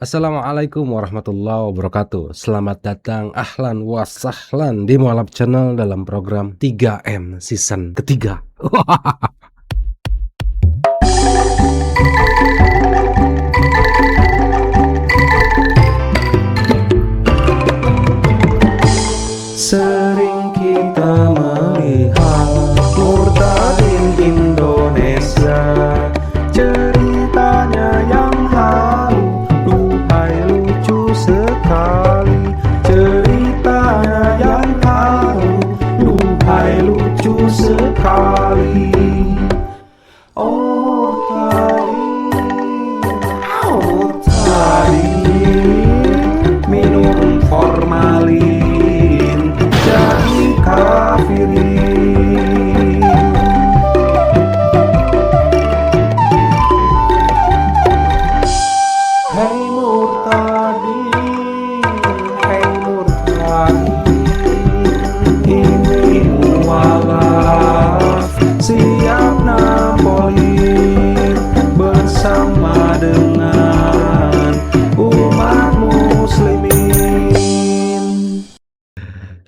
Assalamualaikum warahmatullahi wabarakatuh. Selamat datang, ahlan wa sahlan di Mualaf Channel dalam program 3M season ketiga. Sering kita melihat murtadin Indonesia, ceritanya yang halu, duhai lucu sekali. Ceritanya yang halu, duhai lucu sekali. Oh tadi minum formalin jadi kafirin. Hei murtadin, hei murtadin, ini mualaf siap Napoli bersama dengan umat muslimin.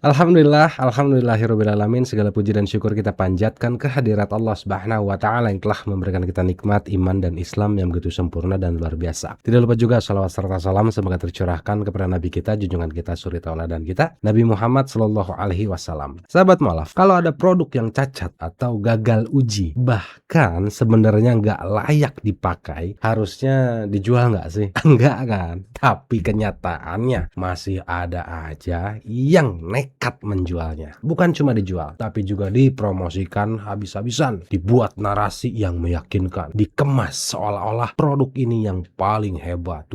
Alhamdulillahirobbilalamin, segala puji dan syukur kita panjatkan kehadirat Allah Subhanahu wa taala yang telah memberikan kita nikmat iman dan Islam yang begitu sempurna dan luar biasa. Tidak lupa juga salawat serta salam semoga tercurahkan kepada nabi kita, junjungan kita, suri tauladan kita, Nabi Muhammad sallallahu alaihi wasallam. Sahabat Mualaf, kalau ada produk yang cacat atau gagal uji, bahkan sebenarnya nggak layak dipakai, harusnya dijual nggak sih? Enggak kan? Tapi kenyataannya masih ada aja yang nekat menjualnya. Bukan cuma dijual, tapi juga dipromosikan habis-habisan, dibuat narasi yang meyakinkan, dikemas seolah-olah produk ini yang paling hebat.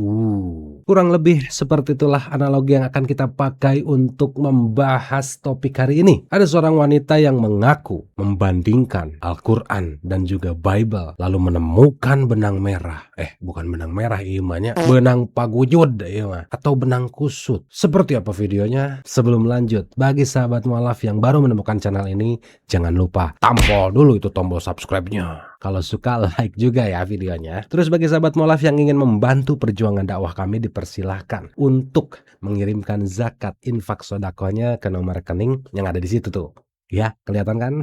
Kurang lebih seperti itulah analogi yang akan kita pakai untuk membahas topik hari ini. Ada seorang wanita yang mengaku membandingkan Al-Quran dan juga Bible, lalu menemukan benang merah. Bukan benang merah imannya, benang paguyud atau benang kusut. Seperti apa videonya? Sebelum lanjut, bagi sahabat mualaf yang baru menemukan channel ini, jangan lupa tampol dulu itu tombol subscribe-nya. Kalau suka, like juga ya videonya. Terus bagi sahabat mualaf yang ingin membantu perjuangan dakwah kami, dipersilahkan untuk mengirimkan zakat infak sodakohnya ke nomor rekening yang ada di situ tuh. Ya, kelihatan kan?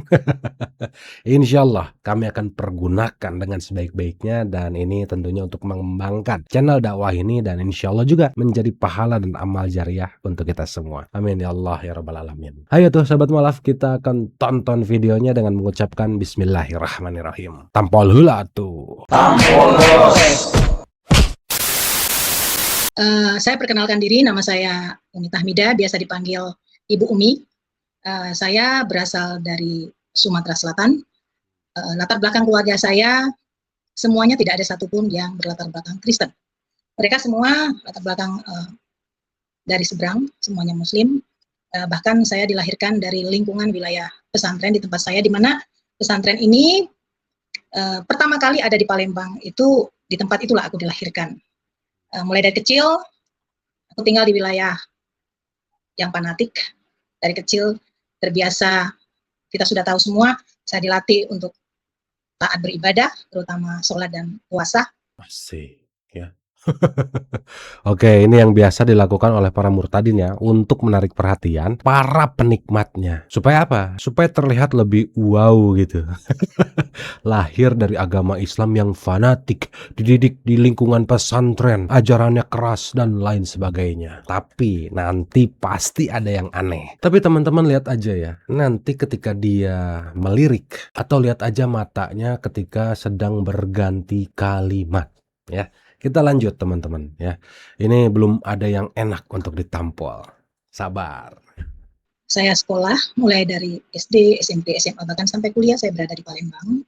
Insya Allah kami akan pergunakan dengan sebaik-baiknya, dan ini tentunya untuk mengembangkan channel dakwah ini, dan insya Allah juga menjadi pahala dan amal jariah untuk kita semua. Amin ya Allah ya rabbal alamin. Ayo tuh sahabat mualaf, kita akan tonton videonya dengan mengucapkan Bismillahirrahmanirrahim. Tampol hula tuh. Saya perkenalkan diri, nama saya Umi Tahmida, biasa dipanggil Ibu Umi. Saya berasal dari Sumatera Selatan. Latar belakang keluarga saya semuanya tidak ada satupun yang berlatar belakang Kristen. Mereka semua latar belakang dari seberang, semuanya Muslim. Bahkan saya dilahirkan dari lingkungan wilayah pesantren di tempat saya, di mana pesantren ini pertama kali ada di Palembang. Itu di tempat itulah aku dilahirkan. Mulai dari kecil aku tinggal di wilayah yang fanatik. Dari kecil terbiasa, kita sudah tahu semua, saya dilatih untuk taat beribadah, terutama sholat dan puasa. Asik ya. Oke, ini yang biasa dilakukan oleh para murtadin ya, untuk menarik perhatian para penikmatnya. Supaya apa? Supaya terlihat lebih wow gitu. Lahir dari agama Islam yang fanatik, dididik di lingkungan pesantren, ajarannya keras dan lain sebagainya. Tapi nanti pasti ada yang aneh. Tapi teman-teman lihat aja ya, nanti ketika dia melirik, atau lihat aja matanya ketika sedang berganti kalimat ya. Kita lanjut teman-teman ya. Ini belum ada yang enak untuk ditampol. Sabar. Saya sekolah mulai dari SD, SMP, SMA, bahkan sampai kuliah saya berada di Palembang.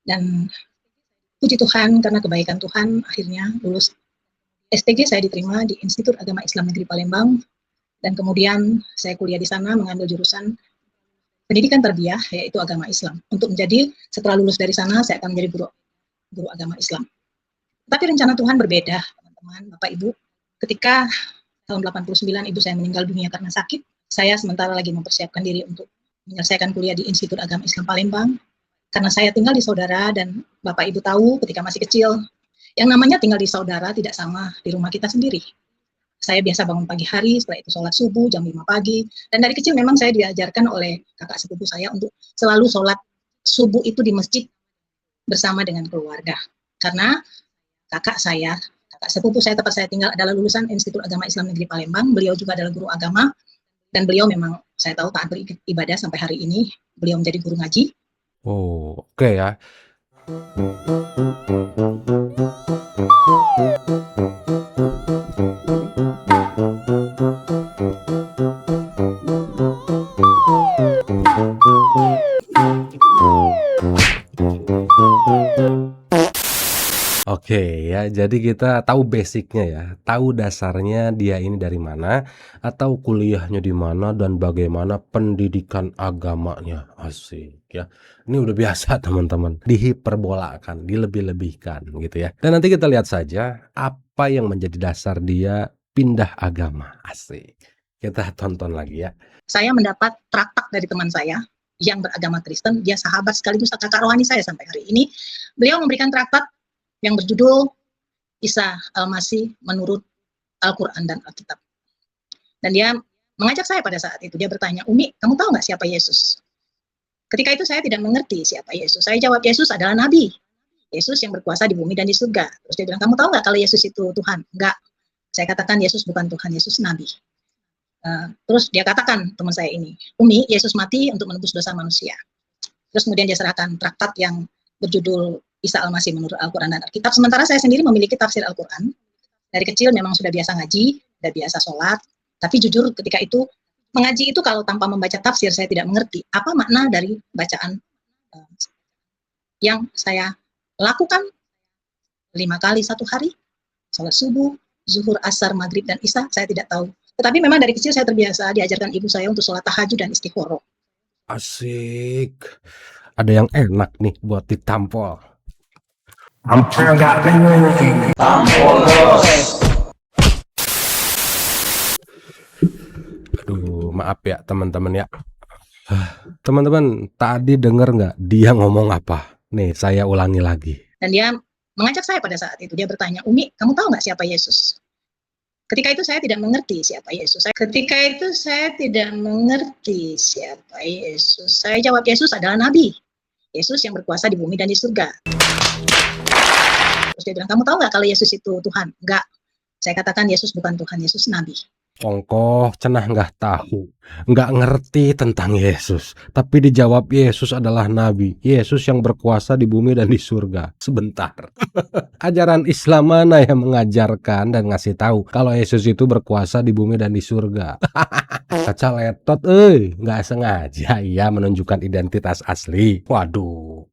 Dan puji Tuhan, karena kebaikan Tuhan, akhirnya lulus STG saya diterima di Institut Agama Islam Negeri Palembang. Dan kemudian saya kuliah di sana mengambil jurusan pendidikan tarbiyah, yaitu agama Islam. Untuk menjadi, setelah lulus dari sana, saya akan menjadi guru agama Islam. Tapi rencana Tuhan berbeda, teman-teman, Bapak Ibu. Ketika tahun 89 ibu saya meninggal dunia karena sakit, saya sementara lagi mempersiapkan diri untuk menyelesaikan kuliah di Institut Agama Islam Palembang. Karena saya tinggal di saudara dan Bapak Ibu tahu ketika masih kecil, Yang namanya tinggal di saudara tidak sama di rumah kita sendiri. Saya biasa bangun pagi hari, setelah itu sholat subuh jam 5 pagi. Dan dari kecil memang saya diajarkan oleh kakak sepupu saya untuk selalu sholat subuh itu di masjid bersama dengan keluarga. Karena kakak sepupu saya tempat saya tinggal adalah lulusan Institut Agama Islam Negeri Palembang. Beliau juga adalah guru agama. Dan beliau memang, saya tahu, taat beribadah sampai hari ini. Beliau menjadi guru ngaji. Oh, oke ya. Oke ya, jadi kita tahu basicnya ya, tahu dasarnya dia ini dari mana, atau kuliahnya di mana, dan bagaimana pendidikan agamanya. Asik ya. Ini udah biasa teman-teman, dihiperbolakan, dilebih-lebihkan gitu ya. Dan nanti kita lihat saja apa yang menjadi dasar dia pindah agama. Asik. Kita tonton lagi ya. Saya mendapat traktat dari teman saya yang beragama Kristen, dia sahabat sekaligus kakak rohani saya sampai hari ini. Beliau memberikan traktat yang berjudul Isa Al-Masih menurut Al-Quran dan Alkitab. Dan dia mengajak saya pada saat itu, dia bertanya, Umi, kamu tahu nggak siapa Yesus? Ketika itu saya tidak mengerti siapa Yesus. Saya jawab, Yesus adalah Nabi. Yesus yang berkuasa di bumi dan di surga. Terus dia bilang, kamu tahu nggak kalau Yesus itu Tuhan? Enggak. Saya katakan, Yesus bukan Tuhan, Yesus Nabi. Terus dia katakan, teman saya ini, Umi, Yesus mati untuk menebus dosa manusia. Terus kemudian dia serahkan traktat yang berjudul Isa Al-Masih menurut Al-Quran dan Alkitab. Sementara saya sendiri memiliki tafsir Al-Quran. Dari kecil memang sudah biasa ngaji, sudah biasa sholat. Tapi jujur ketika itu, mengaji itu kalau tanpa membaca tafsir, saya tidak mengerti apa makna dari bacaan yang saya lakukan 5 kali satu hari. Sholat subuh, zuhur, asar, maghrib, dan isya, saya tidak tahu. Tetapi memang dari kecil saya terbiasa diajarkan ibu saya untuk sholat tahajud dan istighfar. Asik. Ada yang enak nih buat ditampol. Aduh, maaf ya teman-teman ya. Teman-teman, tadi denger nggak dia ngomong apa? Nih, saya ulangi lagi. Dan dia mengajak saya pada saat itu, dia bertanya, Umi, kamu tahu nggak siapa Yesus? Ketika itu saya tidak mengerti siapa Yesus. Ketika itu saya tidak mengerti siapa Yesus. Saya jawab, Yesus adalah Nabi. Yesus yang berkuasa di bumi dan di surga. Terus dia bilang, kamu tahu nggak kalau Yesus itu Tuhan? Enggak. Saya katakan, Yesus bukan Tuhan, Yesus Nabi. Ongkoh cenah nggak tahu, nggak ngerti tentang Yesus, tapi dijawab Yesus adalah Nabi, Yesus yang berkuasa di bumi dan di surga. Sebentar, ajaran Islam mana yang mengajarkan dan ngasih tahu kalau Yesus itu berkuasa di bumi dan di surga? Kaca letot, nggak sengaja ya menunjukkan identitas asli. Waduh.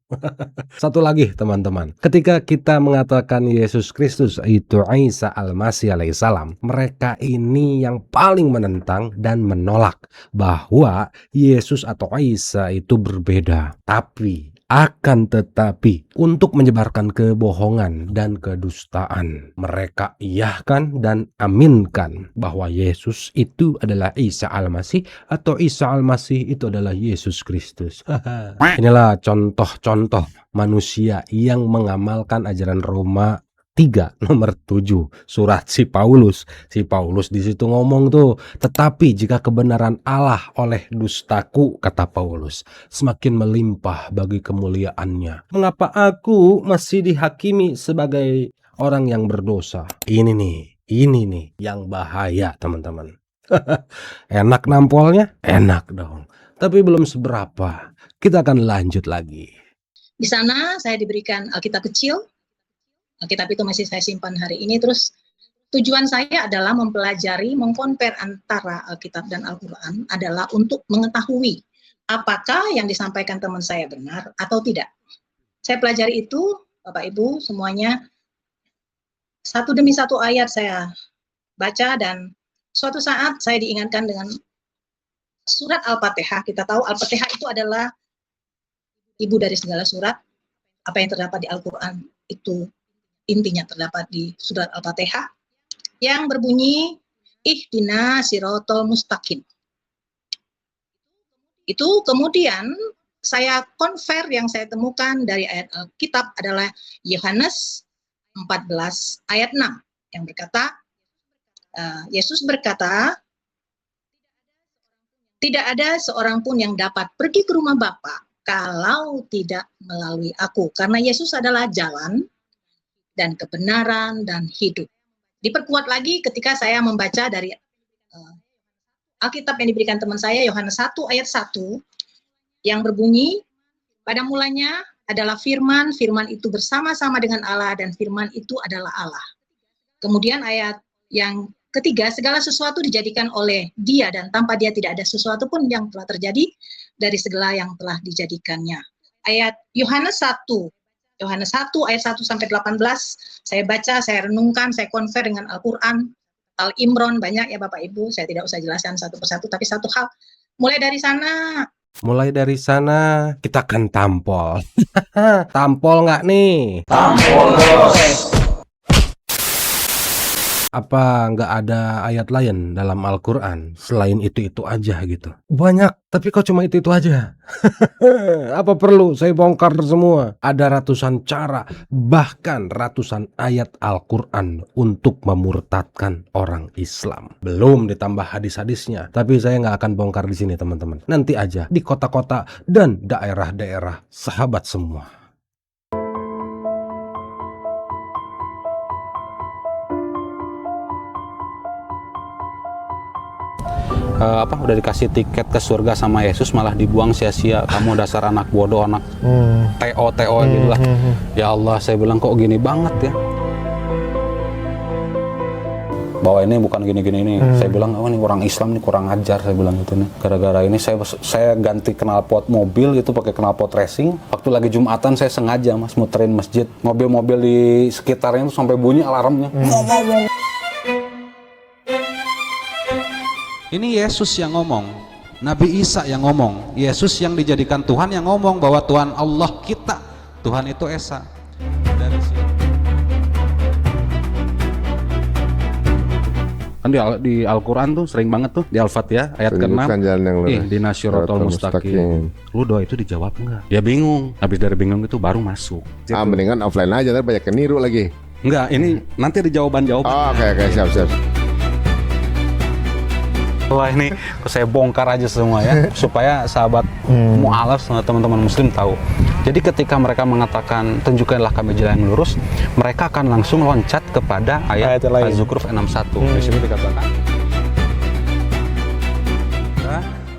Satu lagi teman-teman, ketika kita mengatakan Yesus Kristus itu Isa Al-Masih alaihissalam, mereka ini yang paling menentang dan menolak bahwa Yesus atau Isa itu berbeda. Tapi akan tetapi untuk menyebarkan kebohongan dan kedustaan, mereka iyahkan dan aminkan bahwa Yesus itu adalah Isa Al-Masih atau Isa Al-Masih itu adalah Yesus Kristus. Inilah contoh-contoh manusia yang mengamalkan ajaran Roma 3 nomor 7 surat si Paulus. Si Paulus di situ ngomong tuh, tetapi jika kebenaran Allah oleh dustaku, kata Paulus, semakin melimpah bagi kemuliaannya, mengapa aku masih dihakimi sebagai orang yang berdosa? Ini nih yang bahaya teman-teman. Enak nampolnya? Enak dong. Tapi belum seberapa. Kita akan lanjut lagi. Di sana saya diberikan Alkitab kecil. Alkitab itu masih saya simpan hari ini. Terus tujuan saya adalah mempelajari, mengkompar antara Alkitab dan Al-Quran adalah untuk mengetahui apakah yang disampaikan teman saya benar atau tidak. Saya pelajari itu, Bapak Ibu semuanya, satu demi satu ayat saya baca, dan suatu saat saya diingatkan dengan surat Al-Fatihah. Kita tahu Al-Fatihah itu adalah ibu dari segala surat. Apa yang terdapat di Al-Quran itu intinya terdapat di surat Al-Fatihah yang berbunyi Ihdina sirotol mustaqim. Itu kemudian saya konver yang saya temukan dari ayat Alkitab adalah Yohanes 14 ayat 6 yang berkata, Yesus berkata, tidak ada seorang pun yang dapat pergi ke rumah Bapa kalau tidak melalui aku. Karena Yesus adalah jalan dan kebenaran dan hidup. Diperkuat lagi ketika saya membaca dari Alkitab yang diberikan teman saya, Yohanes 1 ayat 1, yang berbunyi, pada mulanya adalah firman, firman itu bersama-sama dengan Allah, dan firman itu adalah Allah. Kemudian ayat yang ketiga, segala sesuatu dijadikan oleh Dia, dan tanpa Dia tidak ada sesuatu pun yang telah terjadi dari segala yang telah dijadikannya. Ayat Yohanes 1 ayat 1 sampai 18, saya baca, saya renungkan, saya konver dengan Al-Quran, Al-Imron, banyak ya Bapak Ibu, saya tidak usah jelaskan satu persatu, tapi satu hal, mulai dari sana kita akan tampol. Tampol nggak nih? Tampol, bos. Apa nggak ada ayat lain dalam Al-Quran selain itu aja gitu? Banyak, tapi kok cuma itu aja? Apa perlu saya bongkar semua? Ada ratusan cara, bahkan ratusan ayat Al-Quran untuk memurtadkan orang Islam. Belum ditambah hadis-hadisnya. Tapi saya nggak akan bongkar di sini teman-teman. Nanti aja di kota-kota dan daerah-daerah sahabat semua. Udah dikasih tiket ke surga sama Yesus malah dibuang sia-sia. Kamu dasar anak bodoh, anak TO gitu lah. Ya Allah, saya bilang kok gini banget ya. Bahwa ini bukan gini-gini ini. Saya bilang, oh ini orang Islam nih kurang ajar, saya bilang gitu nih. Gara-gara ini saya ganti knalpot mobil itu pakai knalpot racing. Waktu lagi Jumatan saya sengaja Mas muterin masjid. Mobil-mobil di sekitarnya itu sampai bunyi alarmnya. Ini Yesus yang ngomong, Nabi Isa yang ngomong, Yesus yang dijadikan Tuhan yang ngomong bahwa Tuhan Allah kita, Tuhan itu Esa. Dari sini. Kan di Al-Quran tuh sering banget tuh di Al-Fatihah ayat ke-6, Ihdinas Shiratal Mustaqim. Lu doa itu dijawab enggak? Dia bingung, habis dari bingung itu baru masuk. Mendingan offline aja, tapi banyak yang niru lagi. Enggak, ini nanti ada jawaban-jawaban. Oh, oke, siap. Wah, ini saya bongkar aja semua ya supaya sahabat mu'alaf sama teman-teman muslim tahu. Jadi ketika mereka mengatakan tunjukkanlah kami jalan yang lurus, mereka akan langsung loncat kepada ayat Az-Zukhruf 61. Di sini dikatakan,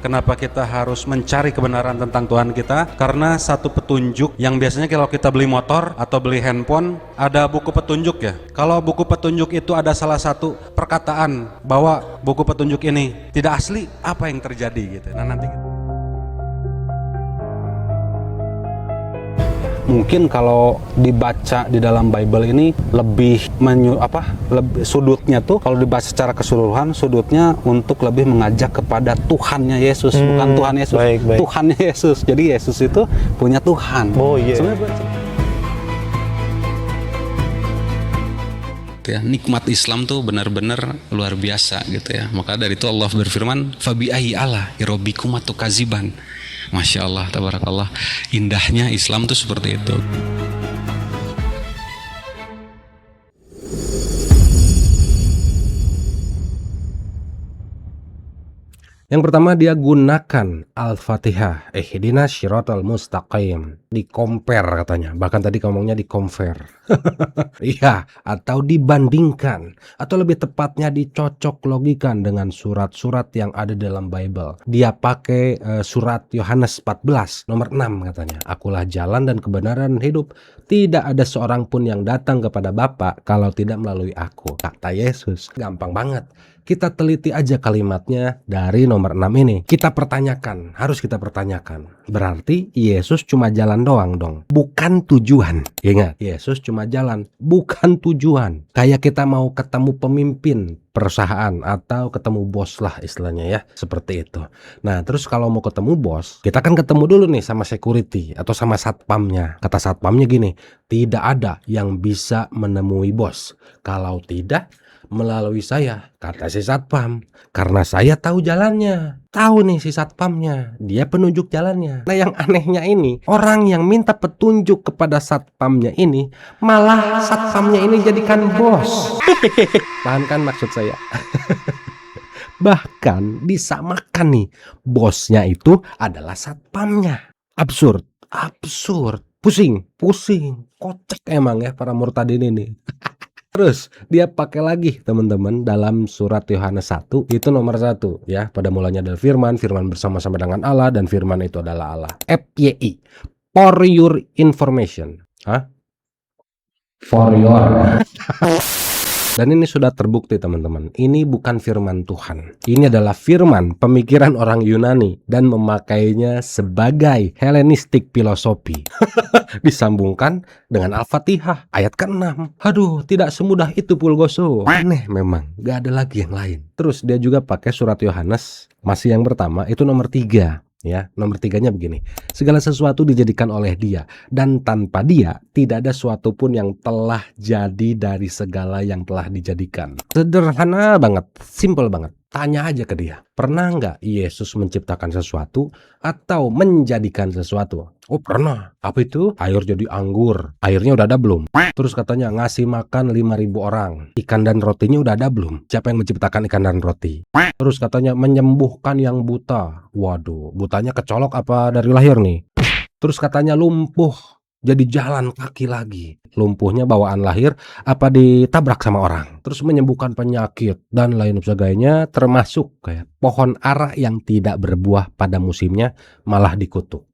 kenapa kita harus mencari kebenaran tentang Tuhan kita? Karena satu petunjuk yang biasanya kalau kita beli motor atau beli handphone ada buku petunjuk ya. Kalau buku petunjuk itu ada salah satu perkataan bahwa buku petunjuk ini tidak asli, apa yang terjadi gitu. Nah nanti mungkin kalau dibaca di dalam Bible ini lebih sudutnya tuh kalau dibaca secara keseluruhan sudutnya untuk lebih mengajak kepada Tuhannya Yesus, bukan Tuhan Yesus, baik. Tuhannya Yesus. Jadi Yesus itu punya Tuhan. Oh iya. Ya, nikmat Islam tuh benar-benar luar biasa gitu ya. Maka dari itu Allah berfirman, fabi'ahi ala irobikum atau kaziban. Masya Allah, tabarakallah, indahnya Islam tuh seperti itu. Yang pertama, dia gunakan Al-Fatihah, Ihdinas Shiratal Mustaqim, di-compare katanya, bahkan tadi ngomongnya di-compare. Iya, atau dibandingkan, atau lebih tepatnya dicocok logikan dengan surat-surat yang ada dalam Bible. Dia pakai surat Yohanes 14 nomor 6 katanya, akulah jalan dan kebenaran dan hidup, tidak ada seorang pun yang datang kepada Bapa kalau tidak melalui aku, kata Yesus. Gampang banget. Kita teliti aja kalimatnya dari nomor 6 ini. Kita pertanyakan, harus kita pertanyakan. Berarti Yesus cuma jalan doang dong, bukan tujuan. Ingat, Yesus cuma jalan, bukan tujuan. Kayak kita mau ketemu pemimpin perusahaan atau ketemu bos lah istilahnya ya, seperti itu. Nah, terus kalau mau ketemu bos, kita kan ketemu dulu nih sama security atau sama satpamnya. Kata satpamnya gini, tidak ada yang bisa menemui bos kalau tidak Melalui saya, kata si satpam. Karena saya tahu jalannya. Tahu nih si satpamnya, dia penunjuk jalannya. Nah yang anehnya ini, orang yang minta petunjuk kepada satpamnya ini, malah satpamnya ini jadikan bos. Paham kan maksud saya? Bahkan disamakan nih, bosnya itu adalah satpamnya. Absurd, absurd, pusing, kocak emang ya para murtadin ini. Terus dia pakai lagi teman-teman dalam surat Yohanes 1 itu nomor 1 ya. Pada mulanya adalah firman, firman bersama-sama dengan Allah dan firman itu adalah Allah. FYI, for your information. Hah? For your. Dan ini sudah terbukti teman-teman. Ini bukan firman Tuhan. Ini adalah firman pemikiran orang Yunani dan memakainya sebagai Helenistik filosofi. Disambungkan dengan Al-Fatihah ayat ke-6. Aduh, tidak semudah itu Pulgoso. Aneh memang, gak ada lagi yang lain. Terus dia juga pakai surat Yohanes, masih yang pertama, itu nomor 3. Ya, nomor 3-nya begini. Segala sesuatu dijadikan oleh Dia, dan tanpa Dia tidak ada suatu pun yang telah jadi dari segala yang telah dijadikan. Sederhana banget, simple banget. Tanya aja ke dia, pernah nggak Yesus menciptakan sesuatu atau menjadikan sesuatu? Oh pernah. Apa itu? Air jadi anggur. Airnya udah ada belum? Terus katanya ngasih makan 5.000 orang. Ikan dan rotinya udah ada belum? Siapa yang menciptakan ikan dan roti? Terus katanya menyembuhkan yang buta. Waduh, butanya kecolok apa dari lahir nih? Terus katanya lumpuh jadi jalan kaki lagi. Lumpuhnya bawaan lahir apa ditabrak sama orang. Terus menyembuhkan penyakit dan lain sebagainya, termasuk kayak pohon ara yang tidak berbuah pada musimnya malah dikutuk.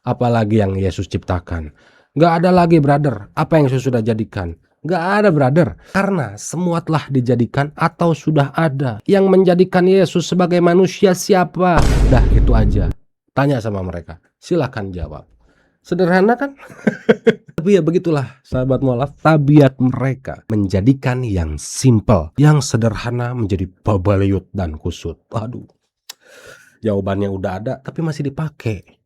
Apalagi yang Yesus ciptakan. Gak ada lagi brother. Apa yang Yesus sudah jadikan? Gak ada brother. Karena semua telah dijadikan atau sudah ada. Yang menjadikan Yesus sebagai manusia siapa? Dah itu aja. Tanya sama mereka. Silahkan jawab. Sederhana kan? Tapi ya begitulah sahabat mualaf, tabiat mereka menjadikan yang simple, yang sederhana menjadi babaliut dan kusut. Aduh, jawabannya udah ada tapi masih dipakai.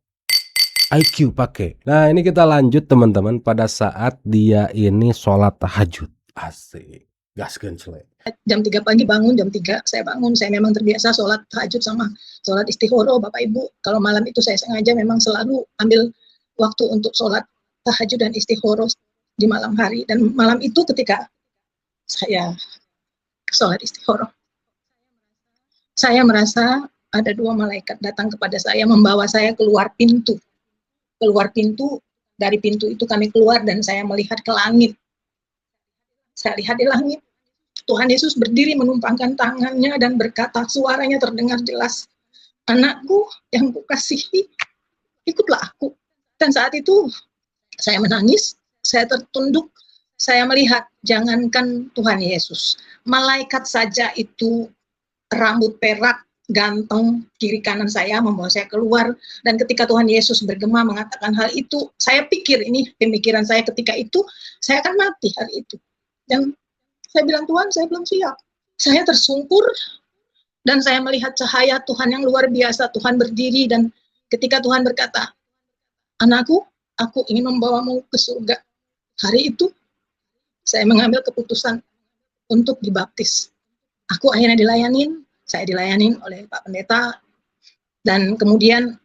IQ pakai. Nah ini kita lanjut teman-teman pada saat dia ini sholat tahajud. Asik, gas gencele. Jam 3 pagi bangun, jam 3 saya bangun. Saya memang terbiasa sholat tahajud sama sholat istighoro Bapak Ibu. Kalau malam itu saya sengaja memang selalu ambil waktu untuk sholat tahajud dan istighoro di malam hari. Dan malam itu ketika saya sholat istighoro, saya merasa ada 2 malaikat datang kepada saya, membawa saya keluar pintu. Dari pintu itu kami keluar dan saya melihat ke langit. Saya lihat di langit, Tuhan Yesus berdiri menumpangkan tangannya dan berkata, suaranya terdengar jelas, anakku yang kukasihi, ikutlah aku. Dan saat itu saya menangis, saya tertunduk, saya melihat jangankan Tuhan Yesus, malaikat saja itu rambut perak, ganteng, kiri kanan saya membawa saya keluar. Dan ketika Tuhan Yesus bergema mengatakan hal itu, saya pikir ini pemikiran saya ketika itu, saya akan mati hari itu. Dan saya bilang, Tuhan saya belum siap. Saya tersungkur dan saya melihat cahaya Tuhan yang luar biasa. Tuhan berdiri dan ketika Tuhan berkata, anakku, aku ingin membawamu ke surga. Hari itu, saya mengambil keputusan untuk dibaptis. Aku akhirnya saya dilayanin oleh Pak Pendeta. Dan kemudian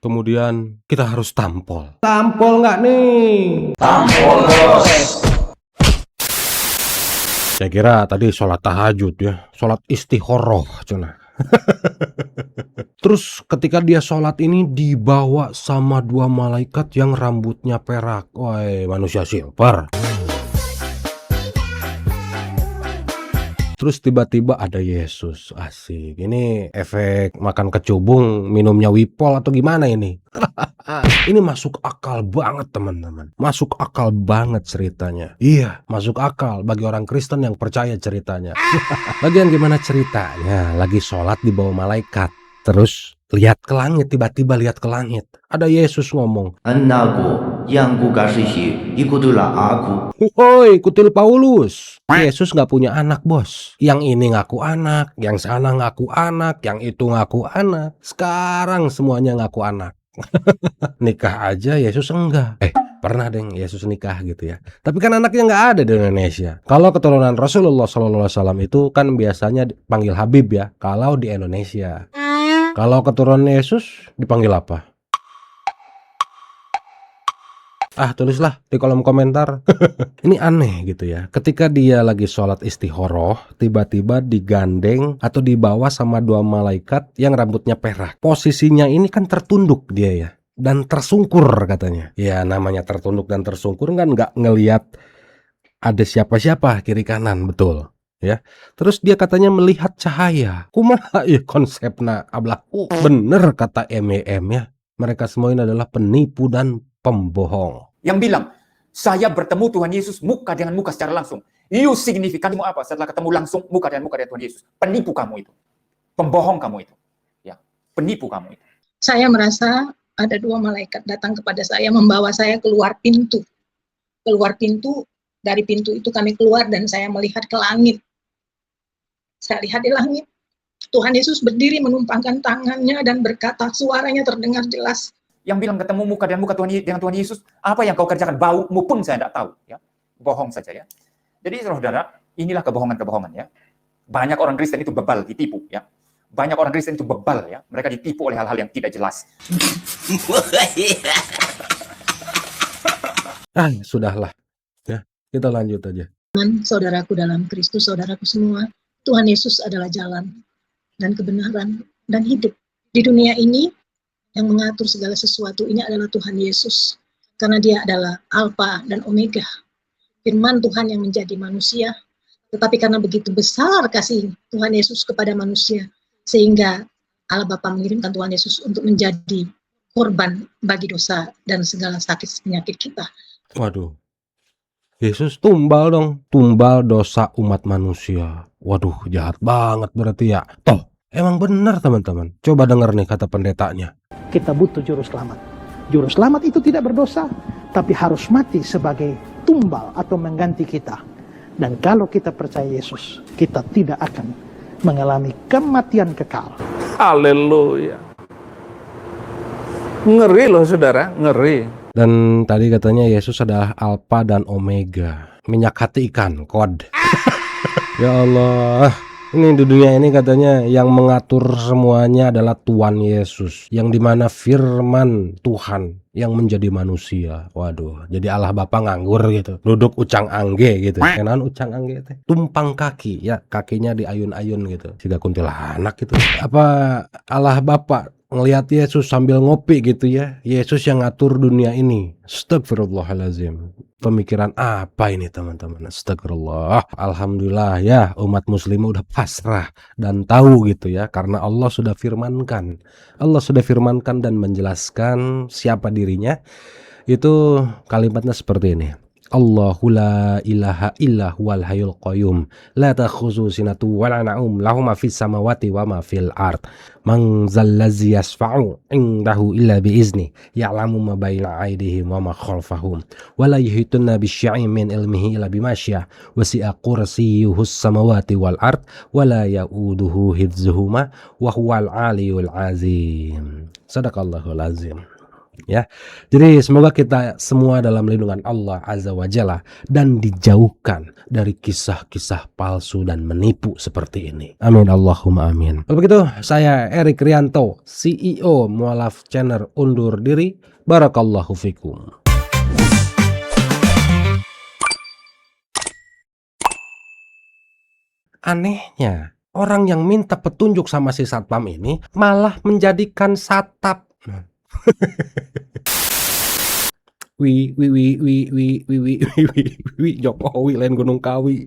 kita harus tampol. Tampol nggak nih? Tampol bos. Saya kira tadi sholat tahajud ya, sholat istighoroh cuna. Terus ketika dia sholat ini dibawa sama 2 malaikat yang rambutnya perak. Woi, manusia silver. Terus tiba-tiba ada Yesus. Asik. Ini efek makan kecubung minumnya Wipol atau gimana ini? Ini masuk akal banget teman-teman. Masuk akal banget ceritanya. Iya, masuk akal bagi orang Kristen yang percaya ceritanya. Bagian gimana ceritanya? Lagi sholat di bawah malaikat. Terus lihat ke langit, tiba-tiba lihat ke langit. Ada Yesus ngomong, Anakku yang kukasihi, ikutlah aku. woi kutil Paulus. Yesus gak punya anak bos. Yang ini ngaku anak, yang sana ngaku anak, yang itu ngaku anak. Sekarang semuanya ngaku anak. Nikah aja Yesus enggak. pernah deh Yesus nikah gitu ya. Tapi kan anaknya nggak ada di Indonesia. Kalau keturunan Rasulullah SAW itu kan biasanya panggil Habib ya. Kalau di Indonesia. Kalau keturunan Yesus dipanggil apa? Tulislah di kolom komentar. Ini aneh gitu ya. Ketika dia lagi sholat istihoroh, tiba-tiba digandeng atau dibawa sama 2 malaikat yang rambutnya perak. Posisinya ini kan tertunduk dia ya. Dan tersungkur katanya. Ya namanya tertunduk dan tersungkur kan nggak ngelihat ada siapa-siapa kiri kanan, betul. Ya, terus dia katanya melihat cahaya. Kumaha ya konsepna ablah. Bener kata MEM ya. Mereka semua ini adalah penipu dan pembohong. Yang bilang, saya bertemu Tuhan Yesus muka dengan muka secara langsung. You signifikanmu apa setelah ketemu langsung muka dengan Tuhan Yesus? Penipu kamu itu. Pembohong kamu itu. Ya, penipu kamu itu. Saya merasa ada 2 malaikat datang kepada saya, membawa saya keluar pintu. Keluar pintu, dari pintu itu kami keluar dan saya melihat ke langit. Saya lihat di langit. Tuhan Yesus berdiri menumpangkan tangannya dan berkata, suaranya terdengar jelas. Yang bilang ketemu muka dan muka dengan Tuhan Yesus, apa yang kau kerjakan? Baumu pun saya tidak tahu. Ya. Bohong saja ya. Jadi saudara, inilah kebohongan-kebohongan ya. Banyak orang Kristen itu bebal, ditipu ya. Banyak orang Kristen itu bebal ya. Mereka ditipu oleh hal-hal yang tidak jelas. Sudahlah. Ya, kita lanjut aja. Saudaraku dalam Kristus, saudaraku semua, Tuhan Yesus adalah jalan dan kebenaran dan hidup. Di dunia ini, yang mengatur segala sesuatu ini adalah Tuhan Yesus. Karena dia adalah Alfa dan Omega. Firman Tuhan yang menjadi manusia. Tetapi karena begitu besar kasih Tuhan Yesus kepada manusia, sehingga Allah Bapa mengirimkan Tuhan Yesus untuk menjadi korban bagi dosa dan segala sakit penyakit kita. Waduh. Yesus tumbal dong. Tumbal dosa umat manusia. Waduh, jahat banget berarti ya. Toh, emang benar teman-teman. Coba denger nih kata pendetanya. Kita butuh juru selamat. Juru selamat itu tidak berdosa, tapi harus mati sebagai tumbal atau mengganti kita. Dan kalau kita percaya Yesus, kita tidak akan mengalami kematian kekal. Haleluya. Ngeri loh saudara, ngeri. Dan tadi katanya Yesus adalah Alfa dan Omega. Minyak hati ikan, kod. Ya Allah. Ini di dunia ini katanya yang mengatur semuanya adalah Tuhan Yesus, yang dimana firman Tuhan yang menjadi manusia. Waduh, jadi Allah Bapa nganggur gitu, duduk ucang angge gitu. Kenan ucang angge teh, tumpang kaki ya, kakinya diayun-ayun gitu. Siga kuntilanak gitu. Apa Allah Bapa ngelihat Yesus sambil ngopi gitu ya? Yesus yang ngatur dunia ini. Astagfirullahalazim. Pemikiran apa ini teman-teman? Astagfirullah. Alhamdulillah ya, umat muslim udah pasrah dan tahu gitu ya, karena Allah sudah firmankan. Allah sudah firmankan dan menjelaskan siapa dirinya. Itu kalimatnya seperti ini. Allahu la ilaha illa huwal hayyul qayyum la ta'khudhuhu sinatun wa la na'um lahu ma fis samawati wa ma fil ard man zallazi yasfa'u indahu illa bi izni ya'lamu ma baina aydihim wa ma khalfahum wa la yuhituna bi syai'in min ilmihi illa bima syaa wasi'a kursiyyuhus samawati wal ard wa la ya'uduhu hifdzuhuma wa huwal aliyyul azim. Sadaqallahul azim. Ya, jadi semoga kita semua dalam lindungan Allah Azza wa Jalla dan dijauhkan dari kisah-kisah palsu dan menipu seperti ini. Amin Allahumma amin. Kalau begitu, saya Erik Rianto, CEO Mualaf Channel undur diri. Barakallahu fikum. Anehnya, orang yang minta petunjuk sama si satpam ini malah menjadikan satpam. Jokowi lain Gunung Kawi.